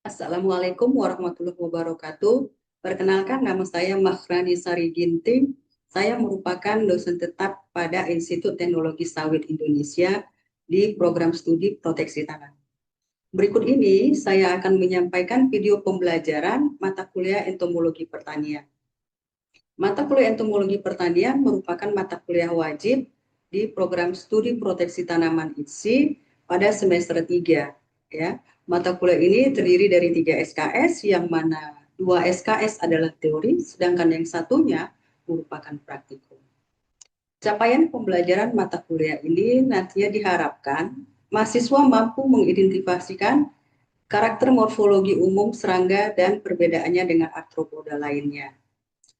Assalamualaikum warahmatullahi wabarakatuh. Perkenalkan, nama saya Mahrani Sari Ginting. Saya merupakan dosen tetap pada Institut Teknologi Sawit Indonesia di program studi proteksi tanah. Berikut ini saya akan menyampaikan video pembelajaran mata kuliah entomologi pertanian. Mata kuliah entomologi pertanian merupakan mata kuliah wajib di program studi proteksi tanaman ITSI pada semester 3, ya. Mata kuliah ini terdiri dari 3 SKS, yang mana 2 SKS adalah teori, sedangkan yang satunya merupakan praktikum. Capaian pembelajaran mata kuliah ini nantinya diharapkan mahasiswa mampu mengidentifikasikan karakter morfologi umum serangga dan perbedaannya dengan arthropoda lainnya.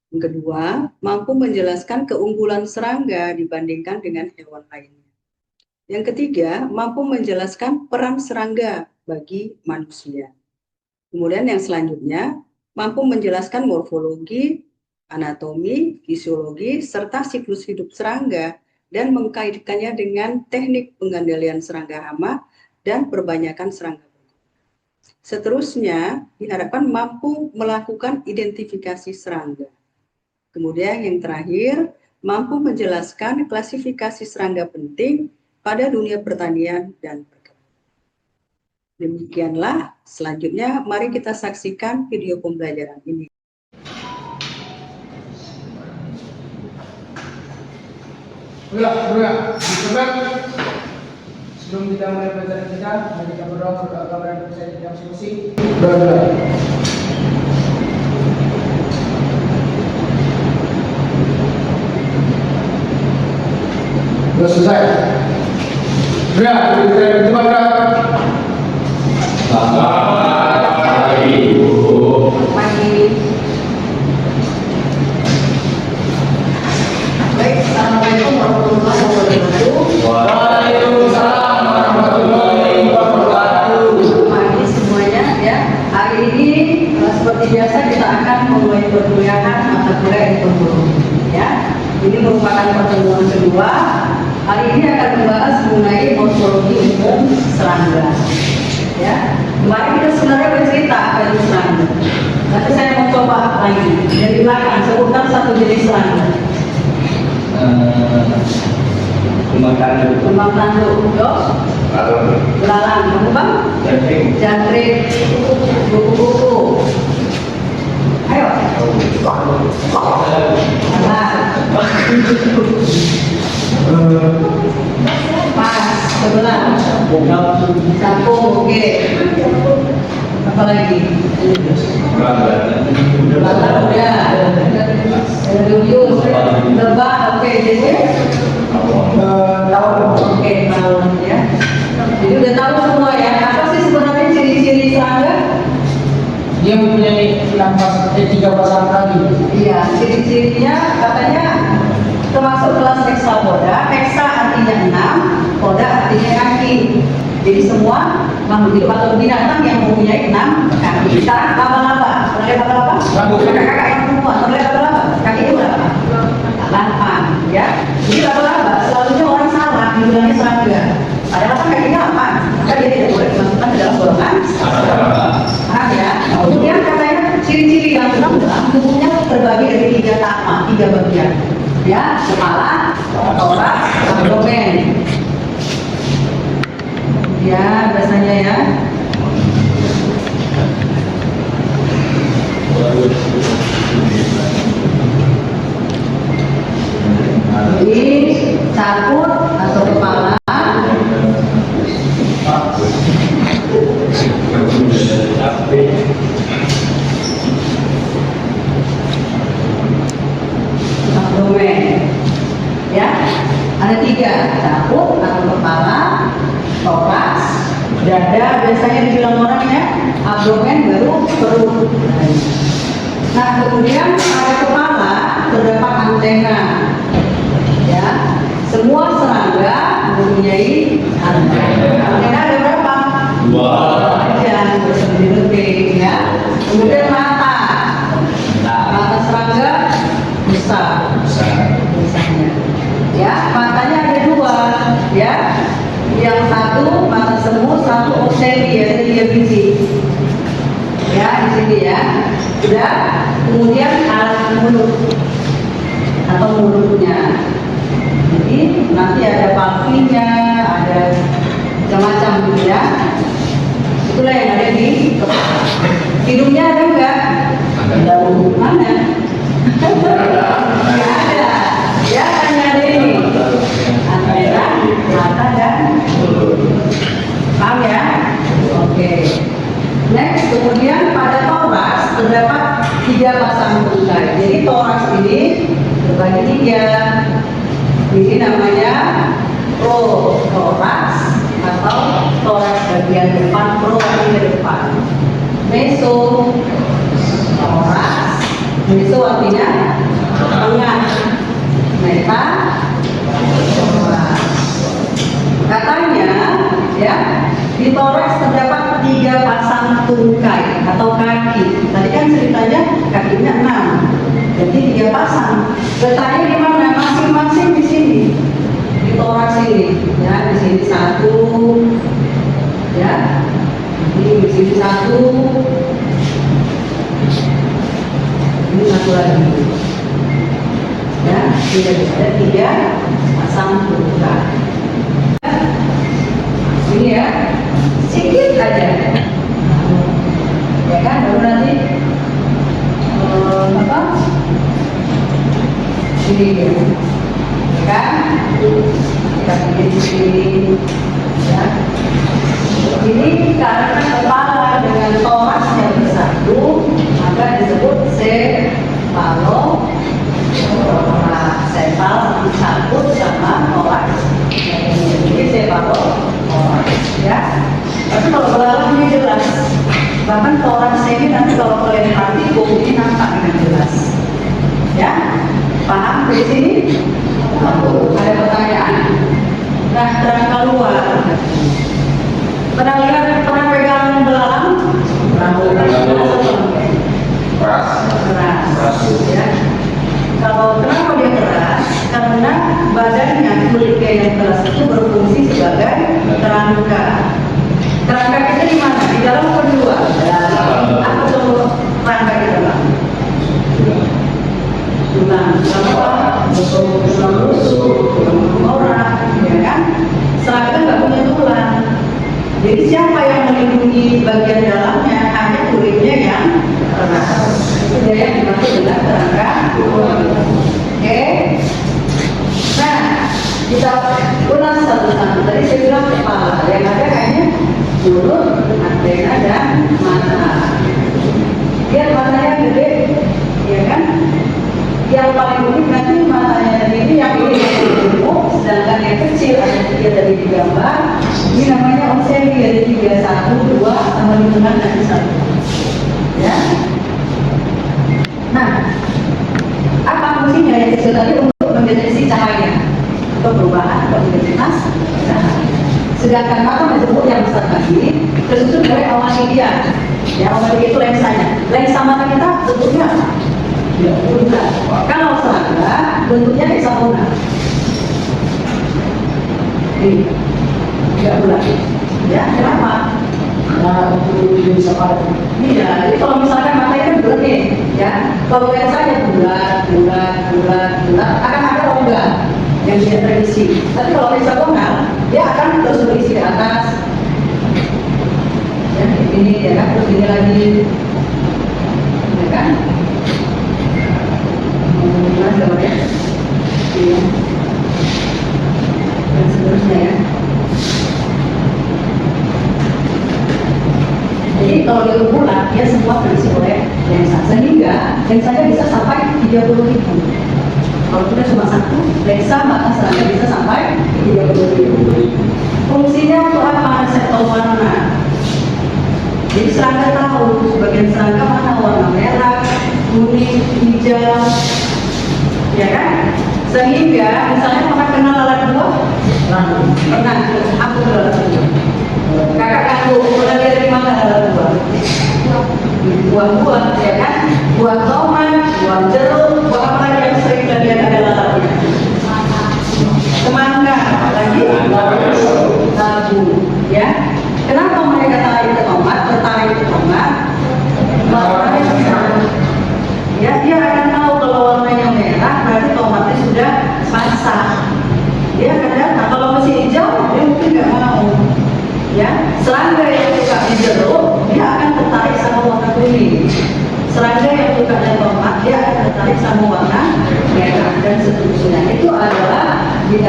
Yang kedua, mampu menjelaskan keunggulan serangga dibandingkan dengan hewan lainnya. Yang ketiga, mampu menjelaskan peran serangga bagi manusia. Kemudian yang selanjutnya, mampu menjelaskan morfologi, anatomi, fisiologi, serta siklus hidup serangga dan mengkaitkannya dengan teknik pengendalian serangga hama dan perbanyakan serangga. Seterusnya, diharapkan mampu melakukan identifikasi serangga. Kemudian yang terakhir, mampu menjelaskan klasifikasi serangga penting pada dunia pertanian dan perkebunan. Demikianlah, selanjutnya mari kita saksikan video pembelajaran ini. Sebelum kita mulai pelajaran kita, mari kita berdoa kepada Allah dan percaya kita masing-masing. Sudah selesai. Sudah, kita berjumpa. Selamat pagi, Bu. Pagi. Baik, assalamualaikum warahmatullahi wabarakatuh. Waalaikumsalam warahmatullahi wabarakatuh. Pagi semuanya, ya. Hari ini seperti biasa kita akan memulai perkuliahan mata kuliah entomologi, ya. Ini merupakan pertemuan kedua. Hari ini akan membahas mengenai morfologi umum serangga. Ya, kemarin kita sebenarnya bercerita apa itu serangga. Nanti saya mau coba lagi dari belakang, sebutkan satu jenis serangga. Kembang tanduk. Kembang tanduk, yuk. Belalang, kamu bang? Jangkrik, kupu-kupu. Ayo. Pas, sebelah. Capung, oke. Apa lagi? Belalang udah. Duyung, lebah, oke. Jadi oke, tahun ya. Jadi udah tahu semua ya. Apa sih sebenarnya ciri-ciri serangga? Dia mempunyai 3 pasang kaki. Iya, ciri-cirinya katanya termasuk kelas hexapoda. Hexa artinya 6, poda artinya kaki. Jadi semua makhluk hidup atau binatang yang mempunyai 6 kaki. Sekarang laba-laba. Pernah lihat laba-laba? Kakak-kakak yang perempuan, pernah lihat laba-laba? Kakinya berapa? 8, ya. Jadi laba-laba selalunya orang salah bilangnya serangga. Padahal kan kakinya 8, maka dia tidak boleh dimasukkan ke dalam golongan serangga. Ya. Kemudian katanya ciri-ciri yang adalah tubuhnya terbagi dari 3 tahap, 3 bagian. Ya, kepala, toraks, abdomen. Ya, biasanya ya. Jadi cakut atau kepala, abdomen. Ya, ada 3, cakut atau kepala, toraks, dada biasanya dibilang orang ya, abdomen baru perut. Nah, kemudian pada kepala terdapat antena. Ya, semua serangga mempunyai antena. Antena ada berapa? 2. Jangan berlebih ya. Kemudian mata serangga besar. Misalnya. Ya, matanya ada 2. Ya, yang satu mata semu, satu obseri, ada 3 biji. ini ya. Sudah. Kemudian alat mulut atau mulutnya. Jadi nanti ada papinya, ada macam-macam gitu ya. Itulah yang ada di kepala. Hidungnya ada enggak? Ada. Mana? Nggak ada. Ya, hanya ada ini. Antara mata dan mulut. Paham ya? Oke. Next, kemudian pada toraks terdapat 3 pasang tungkai. Jadi toraks ini terbagi 3. Ini namanya protoraks atau toraks bagian depan, pro artinya depan. Mesotoraks, meso artinya tengah. Meta katanya ya di toraks terdapat 3 pasang tungkai atau kaki. Tadi kan ceritanya kakinya 6, jadi 3 pasang. Letaknya di mana? Masing-masing di sini di toraks ini. Ya, di sini 1, ya, ini di sini 1, ini 1 lagi. Ya, tidak ada 3 pasang tungkai. Ini ya, sedikit aja, ya kan? Baru nanti apa? Ini ya, kan? Kita bikin di sini, ya. Ini karena kepala dengan toraks yang bersatu, maka disebut cephalorhynchus. Cepal disambut sama toraks. Ini cephalorhynchus, ya. Tapi kalau belalangnya jelas, bahkan toraks ini nanti kalau kalian praktikum ini nampak dengan jelas, ya. Paham di sini? Ada pertanyaan? Nah, terang keluar. Pernah lihat, pernah pegang belalang? Keras, ya. Kalau kenapa dia keras? Karena badannya, kulitnya yang keras itu berfungsi sebagai kerangka. Kerangka kita di mana? Di dalam atau di luar? Apa contoh kerangka di dalam? Tulang. Apa? Tulang rusuk, tulang orang, ya kan? Serangga nggak punya tulang. Jadi siapa yang melindungi bagian dalamnya? Hanya kulitnya yang keras. Itu dia yang dimaksud dengan kerangka. Oke. Nah, kita ulang satu-satu. Tadi saya bilang kepala, yang ada kayaknya mulut, antena dan mata. Lihat matanya gede, ya kan? Yang paling unik nanti matanya tadi ini yang ini gemuk, sedangkan yang kecil ada 3 tadi di gambar. Ini namanya onseli, ada 3, 1, 2, sama di tengah nanti 1. Ya. Nah, apa fungsinya yang kecil tadi untuk mendeteksi cahaya atau perubahan atau intensitas cahaya. Sedangkan mata disebut yang besar tadi tersusun oleh ommatidia. Ya, ommatidia itu lensanya. Lensa mata kita bentuknya apa? Ya, bulat. Kalau serangga bentuknya heksagonal. Ini tidak bulat. Ya, kenapa? Nah, untuk bisa pada. Iya, jadi kalau misalkan mata itu bulat nih, ya. Kalau lensanya bulat, akan ada rongga yang bisa terisi. Tapi kalau heksagonal, dia akan terus berisi di atas. Ya, ini ya kan, terus ini lagi, ya kan? Nah, gambarnya, iya. Dan seterusnya ya. Jadi kalau dia bulat, dia semua terisi oleh lensa, sehingga lensanya bisa sampai 30.000. Kalau kita cuma 1 lensa, maka serangga bisa sampai 30.000. Fungsinya untuk apa? Saya tahu warna. Jadi serangga tahu sebagian serangga mana warna merah, kuning, hijau, ya kan? Sehingga misalnya pernah kenal lalat buah? Pernah. Aku kenal lalat buah. Kakak aku pernah lihat di mana lalat buah? Buah-buah, ya kan? Buah tomat, buah jeruk, buah apa lagi yang sering kita lihat ada lalatnya? Semangka, lagi labu, ya. Kenapa mereka tertarik ke tomat?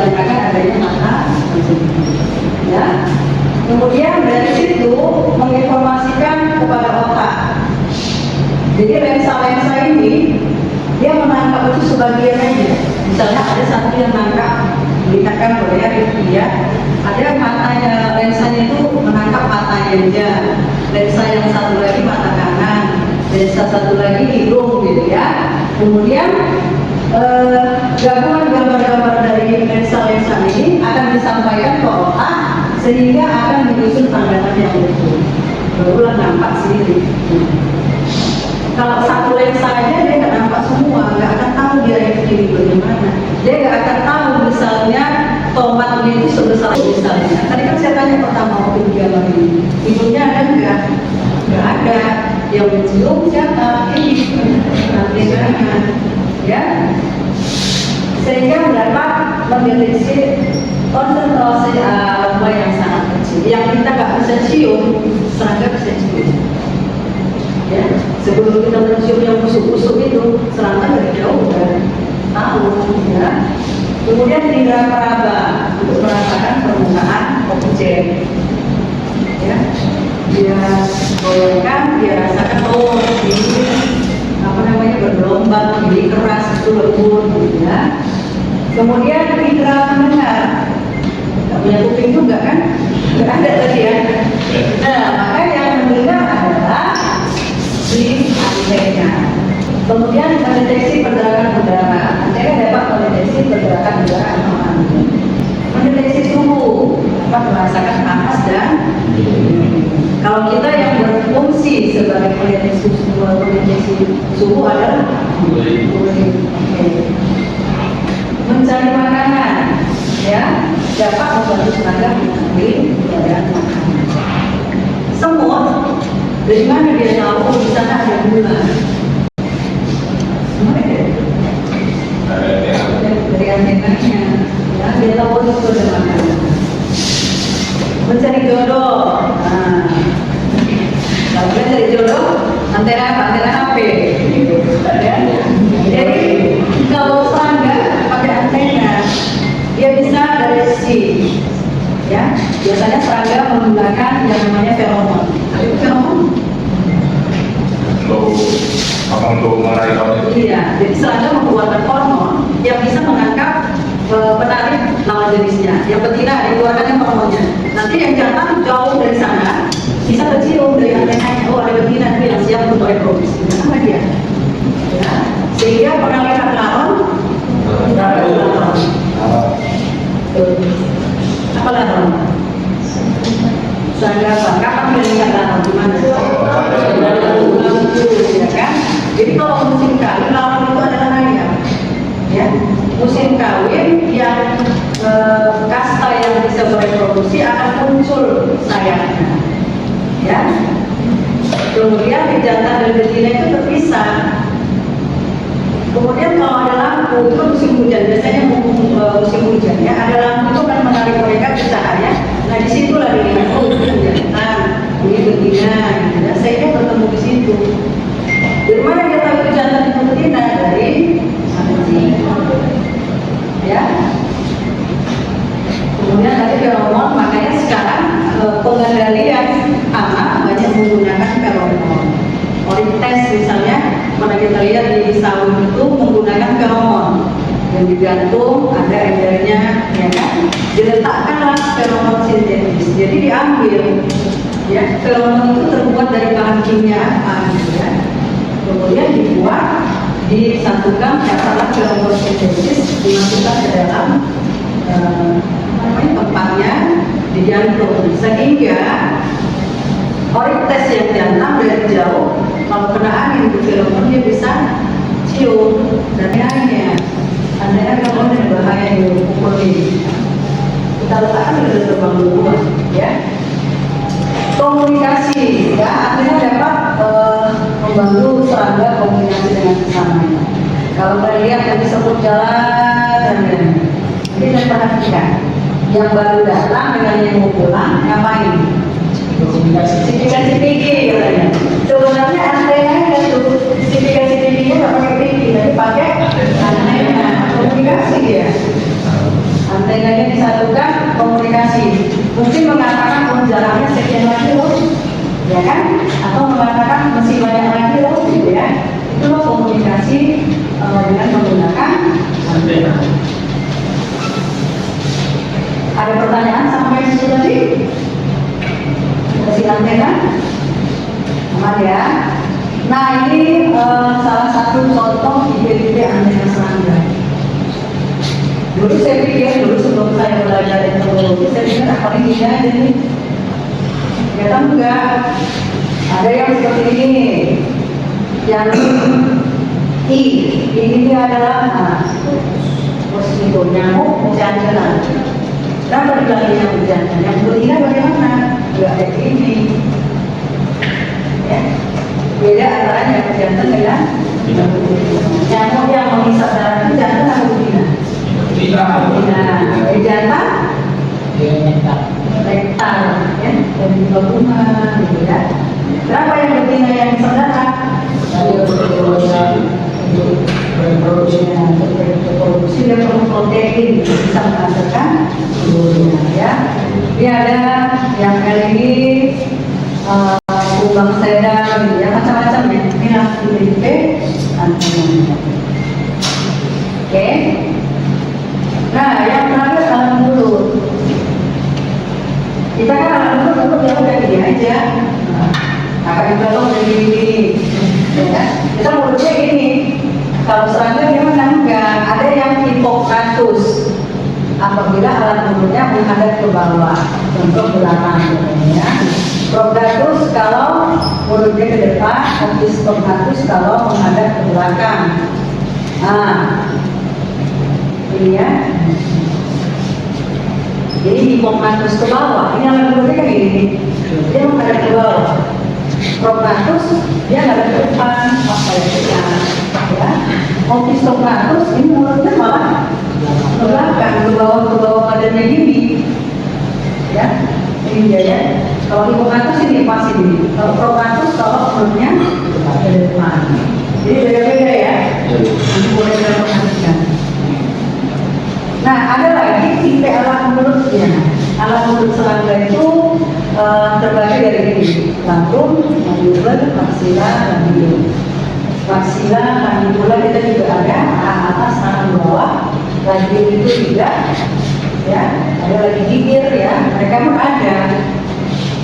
dikarenakan adanya mata tersebut. Ya. Kemudian dari situ menginformasikan kepada otak. Jadi lensa-lensa ini dia menangkap itu sebagian aja. Misalnya ada satu yang menangkap, dikatakan boleh ya, ada matanya, lensanya itu menangkap matanya aja. Lensa yang satu lagi mata kanan, lensa satu lagi hidung gitu ya. Kemudian gabungan gambar-gambar dari lensa-lensa ini akan disampaikan ke otak sehingga akan menyusun pandangan yang betul. Barulah nampak sendiri. Kalau satu lensa aja dia nggak nampak semua, nggak akan tahu dia ini bagaimana. Dia nggak akan tahu misalnya tomatnya itu sebesar misalnya. Tadi kan saya tanya pertama waktu gambar ini, hidungnya ada nggak? Nggak ada. Yang mencium siapa? Ini nanti kan, ya. Sehingga dapat mendeteksi konsentrasi aroma yang sangat kecil. Yang kita nggak bisa cium, serangga bisa cium. Ya, sebelum kita mencium yang busuk-busuk itu, serangga dari jauh udah tahu. Ya. Kemudian indera peraba untuk merasakan permukaan objek. Ya, dia goyangkan, dia rasakan ini apa namanya bergelombang, ini keras, itu lembut, gitu ya. Kemudian indera mendengar, nggak punya kuping juga kan? Nggak ada tadi ya. Nah, maka yang mendengar adalah si antena. Kemudian mendeteksi pergerakan udara. Antena dapat mendeteksi pergerakan udara atau angin. Mendeteksi suhu, dapat merasakan panas dan kalau kita yang berfungsi sebagai pendeteksi suhu adalah mencari makanan, ya, dapat membantu serangga mengambil keberadaan makanan. Semut, dari mana dia tahu di sana ada gula? Dari antenanya, ya, dia tahu itu ada makanan. Mencari jodoh, nah, kalau dia cari jodoh, antena apa? Antena HP, ya. Jadi kalau serangga pakai antena, dia bisa dari si, ya. Biasanya serangga menggunakan yang namanya feromon. Ada feromon? Untuk meraih hormon. Iya, jadi serangga mengeluarkan hormon yang bisa menangkap penarik lawan jenisnya. Yang betina dikeluarkannya hormonnya. Nanti yang jantan jauh dari sana bisa kecium dari antenanya. Oh, ada betina yang siap untuk reproduksi. Apa dia? Ya. Sehingga pengalihan lawan apa lawan? Serangga apa? Kapan melihat lawan? Di mana? Ya kan? Jadi kalau musim kawin lawan itu adalah ayam. Ya, musim kawin yang kasta yang bisa bereproduksi akan muncul sayapnya. Ya. Kemudian jantan dan betina itu terpisah. Kemudian kalau ada lampu itu musim hujan, biasanya musim hujan ya, ada lampu itu kan menarik mereka ke cahaya. Nah disitulah dilihat oh ini jantan, ini betina, gitu ya. Sehingga bertemu di situ. Dari mana kita tahu itu jantan itu betina? Dari anjing. Ya. Kemudian tadi feromon, makanya sekarang pengendalian anak banyak menggunakan feromon. Oleh tes misalnya, mana kita lihat di sawit itu menggunakan feromon yang digantung, ada embernya, ya kan? Diletakkanlah feromon sintetis. Jadi diambil, ya feromon itu terbuat dari bahan kimia apa, ya. Kemudian dibuat, disatukan, katakanlah feromon sintetis dimasukkan ke dalam tempatnya digantung, sehingga orites yang jantan dari jauh kalau kena angin itu feromon dia bisa cium dan airnya. Andainya kalau ada bahaya di pukul ini, kita letakkan di terbang dulu, ya. Komunikasi, ya, artinya dapat membantu serangga komunikasi dengan sesamanya. Kalau kalian lihat yang disebut jalan, ini saya perhatikan. Yang baru datang dengan yang mau pulang, ngapain? Sipikan tinggi katanya. Sebenarnya antenanya tuh sipikan tingginya nggak pakai tinggi, tapi pakai antena komunikasi ya. Antena telinganya disatukan, komunikasi. Mungkin mengatakan jaraknya sekian lagi loh, ya kan? Atau mengatakan masih banyak lagi loh, gitu ya. Itulah komunikasi dengan menggunakan antena. Ada pertanyaan sampai situ tadi? Kasih antena? Aman ya? Nah ini salah satu contoh ide-ide antena serangga. Dulu saya pikir, sebelum saya belajar teknologi, saya pikir paling ini aja nih. Ternyata enggak. Ada yang seperti ini. Yang ini adalah posisi nyamuk jantan. Kenapa dibilang nyamuk jantan? Yang betina bagaimana? Enggak kayak ini. Ya. Beda antara nyamuk jantan dengan nyamuk yang menghisap darah itu jantan atau betina? Nah, jantan nektar, ya, dari bunga, gitu ya. Berapa yang betina yang saudara? Produksi dan protein bisa menghasilkan telurnya, ya. Ini ada yang ini kubang sedang, gitu ya, macam-macam ya. Ini langsung di Oke. Nah, yang terakhir alat mulut. Kita kan alat mulut yang udah gini aja. Kakak juga loh dari ini. Ya, kita mulutnya ini. Kalau serangga gimana? Enggak. Ada yang Hippocratus. Apabila alat mulutnya menghadap ke bawah, untuk belakang, ya. Prostratus kalau mulutnya ke depan, Hippocratus kalau menghadap ke belakang. Nah, ini ya. Jadi Hippocratus ke bawah, ini alat mulutnya kan ini. Dia menghadap ke bawah. Prostratus dia nggak ke depan, apa ya? Opisthocratus ini mulutnya malah ke belakang, ke bawah badannya gini, ya. Ini dia ya. Kalau Hippocratus ini pas ini. Kalau Prostratus kalau mulutnya ke depan. Jadi beda-beda ya. Nanti boleh kita perhatikan. Nah, ada lagi tipe alat mulutnya. Alat mulut serangga itu terbagi dari ini: lantung, mandibular, maxilla, labium. Maxilla, mandibular kita juga ada, atas, tangan bawah. Labium itu juga, ya. Ada lagi gigir, ya. Mereka pun ada.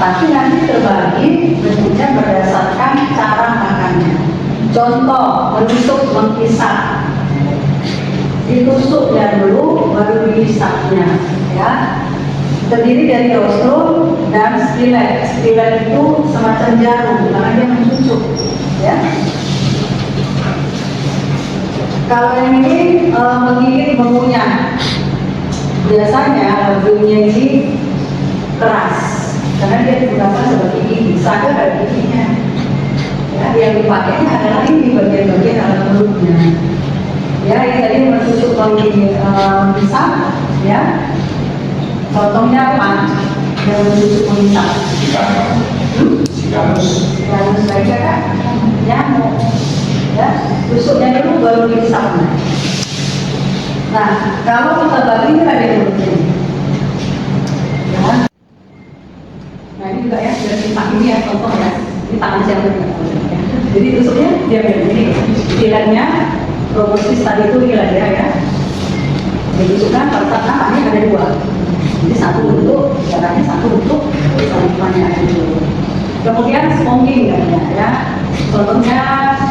Tapi nanti terbagi bentuknya berdasarkan cara makannya. Contoh, menusuk, menghisap. Ditusuknya dulu, baru dihisapnya, ya. Terdiri dari rostrum dan stilet. Stilet itu semacam jarum, karena dia mencucuk, ya. Kalau yang ini menggigit, mengunyah. Biasanya labiumnya ini keras, karena dia digunakan sebagai gigi. Serangga ada giginya. Ya, yang dipakainya adalah ini bagian-bagian alat mulutnya. Ya, ini tadi menusuk menghisap, ya. Contohnya apa? Yang menusuk menghisap. Sikanus saja kan? Nyamuk. Ya, tusuknya dulu baru dihisap. Nah, kalau kita bagi ini ada mulutnya. Ya. Nah, ini juga ya, dari ini ya, contoh ya. Ini tangan siapa ya. Jadi tusuknya dia begini. Stiletnya proboscis tadi itu gila dia ya. Jadi suka pada saat namanya ada dua. Jadi satu untuk darahnya, satu untuk salivannya itu. Kemudian smoking ya. Contohnya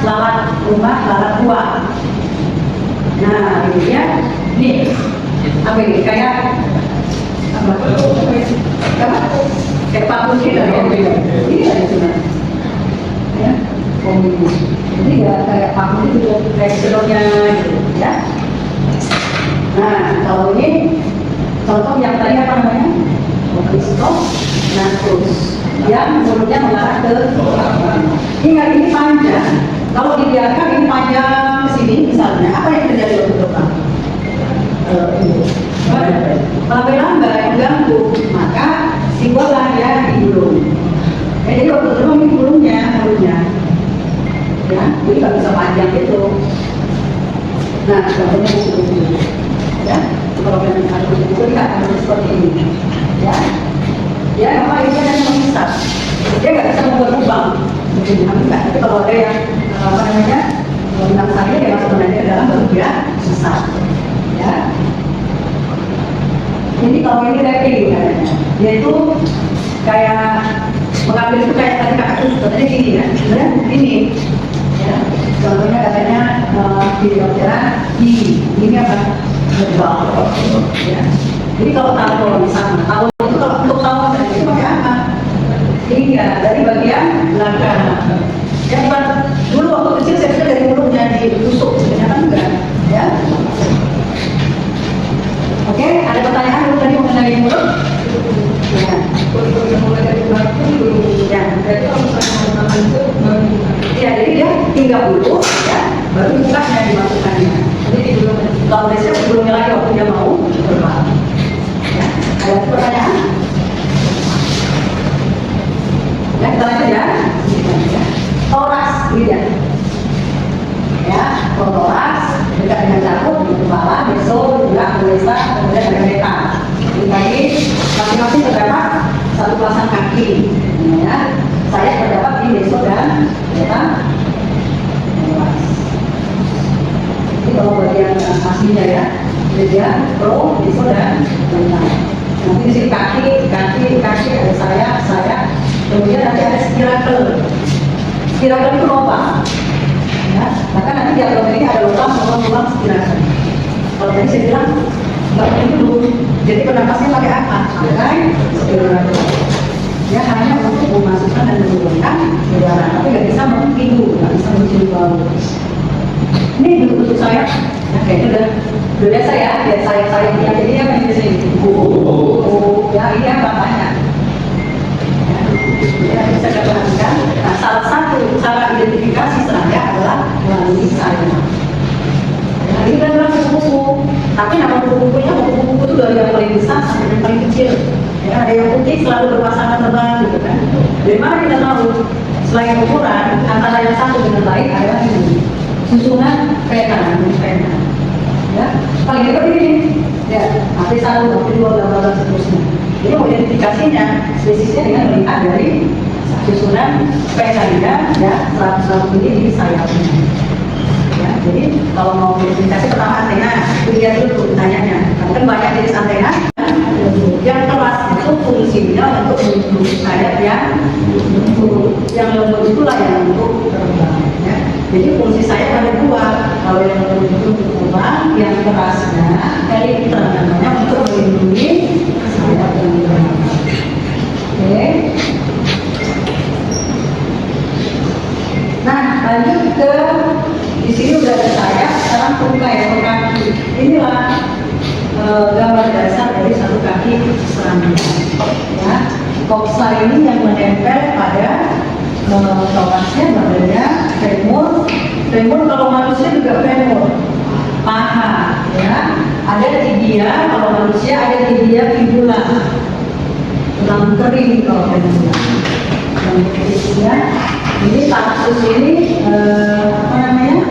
lalat rumah, lalat buah. Nah, ini ya. Ini apa ini? Kayak apa? Kayak patung kita ya. Ini ada cuma. Ya. Jadi ya kayak patung itu kayak sedoknya gitu ya. Nah, kalau ini contoh yang tadi apa namanya? Opisthocratus yang mulutnya mengarah ke belakang. Ingat ini panjang. Kalau dibiarkan ini panjang ke sini misalnya, apa yang terjadi waktu depan? Lambai-lambai mengganggu, maka simbollah ya di hidung. Jadi waktu depan ini mulutnya, ya, jadi nggak bisa panjang gitu. Nah, contohnya seperti ini. Ya, kalau memang ada buku tidak akan seperti ini. Ya, ya apa ini hanya memisah. Dia nggak bisa membuat lubang. Mungkin enggak. Tapi kalau ada yang apa namanya menang saya dia masuk menjadi dalam bentuk dia susah. Ya. Ini kalau ini dari yaitu kayak mengambil itu kayak tadi kakak itu sebenarnya gini ya, sebenarnya ini. Ya, contohnya katanya di dokteran ini apa? Berbau. Ya. Jadi kalau tahu misalnya, tahu itu kalau untuk tahu itu pakai apa? Ini ya dari bagian belakang. Ya bukan dulu waktu kecil saya pikir dari mulutnya ditusuk, ternyata enggak. Ya. Oke, ada pertanyaan dulu tadi mengenai mulut? Ya, mulai dari mulut dulu. Ya, jadi kalau misalnya itu, ya jadi dia tinggal dulu, ya, baru bukanya dimasukkannya. Jadi kalau biasanya sebelumnya lagi waktu dia mau berbang. Ya, ada pertanyaan? Ya, kita lanjut ya. Toraks, ini dia. Ya, toraks dekat dengan jakut di kepala, besok juga kulesa, kemudian ada meta. Jadi tadi masing-masing terdapat satu pasang kaki. Ya, saya terdapat di besok dan meta. Ini kalau bagian aslinya ya, dia pro, besok dan meta. Nanti di sini kaki ada saya. Kemudian nanti ada spirakel. Spirakel itu lubang. Ya, maka nanti di abdomen ini ada lubang spirakel. Kalau tadi saya bilang nggak perlu dulu. Jadi penapasnya pakai apa? Pakai spirakel. Ya hanya untuk memasukkan dan menurunkan udara, tapi nggak bisa menghidu, nggak bisa mencium bau. Ini bentuk saya. Ya, kayaknya udah biasa ya. Lihat saya yang jadi apa di sini? Ya ini apa banyak. Ya, bisa diperhatikan. Nah, salah satu cara identifikasi serangga adalah melalui sayap. Nah, ini kan adalah kupu-kupu. Tapi nama kupu-kupunya kupu-kupu itu dari yang paling besar sampai yang paling kecil. Ya, ada yang putih selalu berpasangan terbang, gitu kan. Dari mana kita tahu? Selain ukuran, antara yang satu dengan lain adalah ini susunan pena. Ya, paling dekat ini. Ya, HP1, HP2, dan seterusnya. Jadi identifikasinya spesiesnya dengan melihat dari susunan penanya ya 100 ini di sayapnya. Ya, jadi kalau mau identifikasi pertama antena, itu lihat dulu pertanyaannya. Karena kan banyak jenis antena. Yang keras itu fungsinya untuk melindungi sayap yang lembut itulah yang untuk terbang. Ya. Jadi fungsi sayap ada dua. Kalau yang lembut itu untuk terbang, yang kerasnya elektra namanya untuk melindungi sayap yang terbang. Oke. Nah, lanjut ke di sini udah ada sayap, sekarang buka ya kaki. Inilah gambar dasar dari satu kaki serangga. Ya, koksa ini yang menempel pada toraksnya badannya femur. Femur kalau manusia juga femur. Paha, ya. Ada tibia, kalau manusia ada tibia fibula. Tulang kering kalau femur. Ya. Ini tarsus ini apa namanya?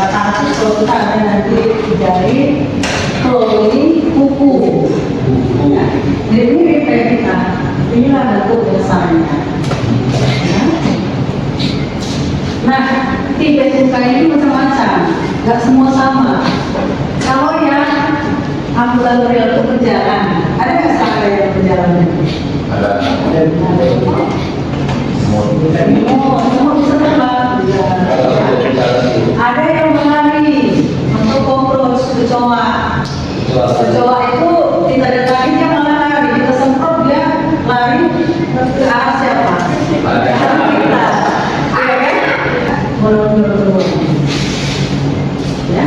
Tarsus kalau kita ada nanti dari ini kuku. Ya. Jadi ini kayak kita. Inilah bentuk dasarnya. Ya. Nah, tipe cukai ini macam-macam, nggak semua sama. Kalau yang ambulatorial itu berjalan, ada nggak serangga yang berjalan? Ada. Semua bisa terbang. Ada yang menari untuk kompromis kecoa. Kecoa itu tidak ada taringnya malah lari. Kita semprot dia lari ke arah siapa? Arah kita. Iya kan? Menurut. Ya.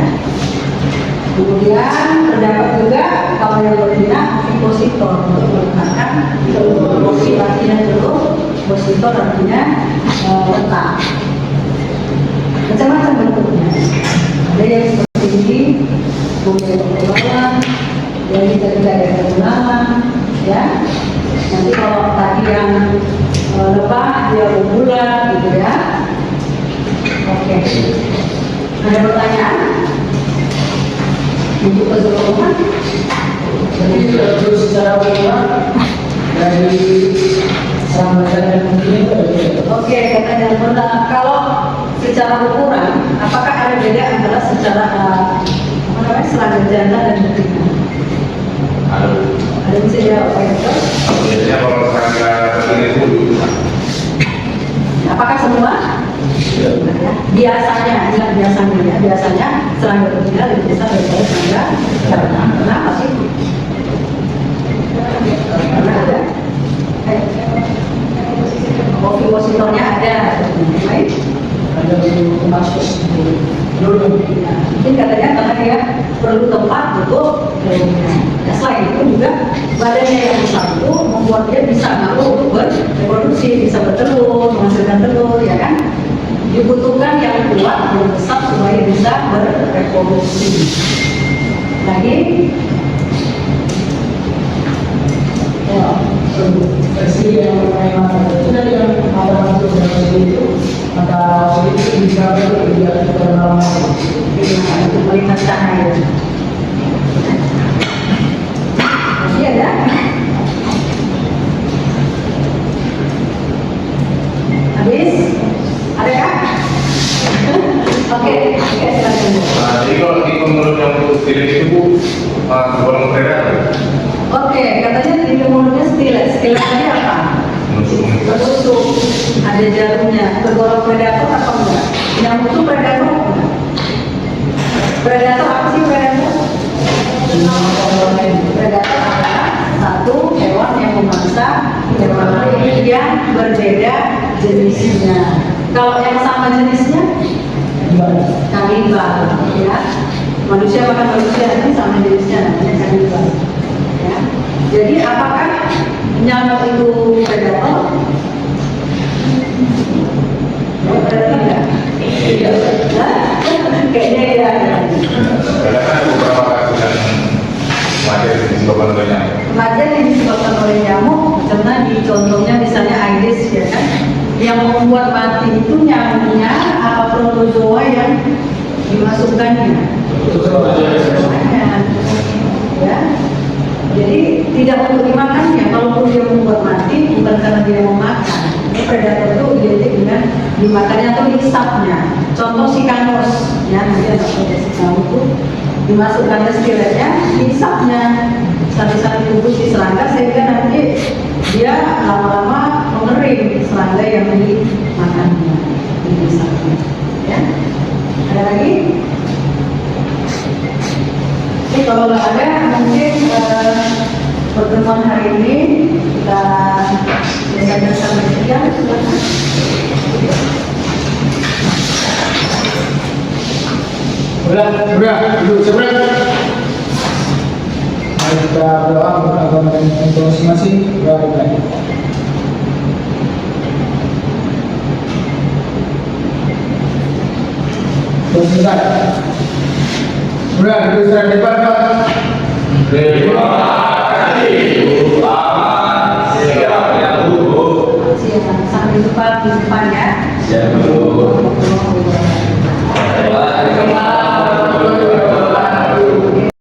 Kemudian terdapat juga kalau yang berbeda ovipositor untuk meletakkan ovipositornya dulu. Ovipositor artinya letak. Macam-macam bentuknya. Ada yang seperti ini, kemudian ke bawah, yang kita tidak ada kegunakan, ya. Nanti kalau tadi yang lebah dia bulat, gitu ya. Oke. Ada pertanyaan? terus secara umum dari sambutan dan mungkin itu ada. Oke, katanya benar. Kalau secara ukuran, apakah ada beda antara secara apa namanya serangga jantan dan betina? Ada bisa jawab Pak Dokter? Biasanya kalau serangga begini itu Apakah semua? Biasanya, ingat biasanya ya. Biasanya serangga betina lebih besar daripada serangga jantan. Kenapa sih? Karena ada ovipositornya ada. Baik. Ada masuk dulu. Mungkin katanya karena dia perlu tempat untuk telurnya. Ya, selain itu juga badannya yang besar itu membuat dia bisa ngaruh untuk berreproduksi, bisa bertelur, menghasilkan telur, ya kan? Dibutuhkan yang kuat, yang besar supaya bisa berreproduksi. Lagi, ya, Versi yang memang itu dari yang mata masuk dalam itu mata itu bisa tidak terlalu untuk melihat cahaya. Masih ada? Habis? Adakah? Oke, silakan. jadi kalau di menurut yang untuk stilin itu Bu, golongan predator. Oke, katanya di mulutnya stilet. Stilet tadi apa? Bertusuk. Ada jarumnya. Tergolong predator apa enggak? Nyamuk itu predator apa enggak? Predator apa sih predator? Predator adalah satu hewan yang memangsa hewan lain yang berbeda jenisnya. Kalau yang sama jenisnya, kanibal, ya. Manusia makan manusia ini sama jenisnya, namanya kanibal. Ya. Jadi apakah nyamuk itu predator? Ya, predator enggak? Tidak. Kayaknya tidak ada. Karena kan ada beberapa kasus yang wajar disebabkan oleh nyamuk. Kematian yang disebabkan oleh nyamuk, karena di contohnya misalnya Aedes, ya kan, yang membuat mati itu nyamuknya apa protozoa yang dimasukkannya? Protozoanya, ya. Jadi tidak untuk dimakannya, kalaupun dia membuat mati bukan karena dia mau makan. Ini predator itu identik dengan dimakannya atau dihisapnya. Contoh sikanus, ya nanti ada sikanus itu dimasukkan ke stiletnya, dihisapnya sampai tubuh si serangga sehingga nanti dia lama-lama mengering serangga yang dimakannya, dihisapnya. Ya, ada lagi? Oke, kalau nggak ada mungkin pertemuan hari ini kita selesaikan sampai sekian. Silakan. Udah, duduk sebelah. Mari kita berdoa untuk agama dan untuk masing-masing. Baik. Sebentar. Udah, duduk sebelah depan, Pak. Terima kasih Tuhan, siap ya Bu. Sampai jumpa di depan ya. Siap Bu.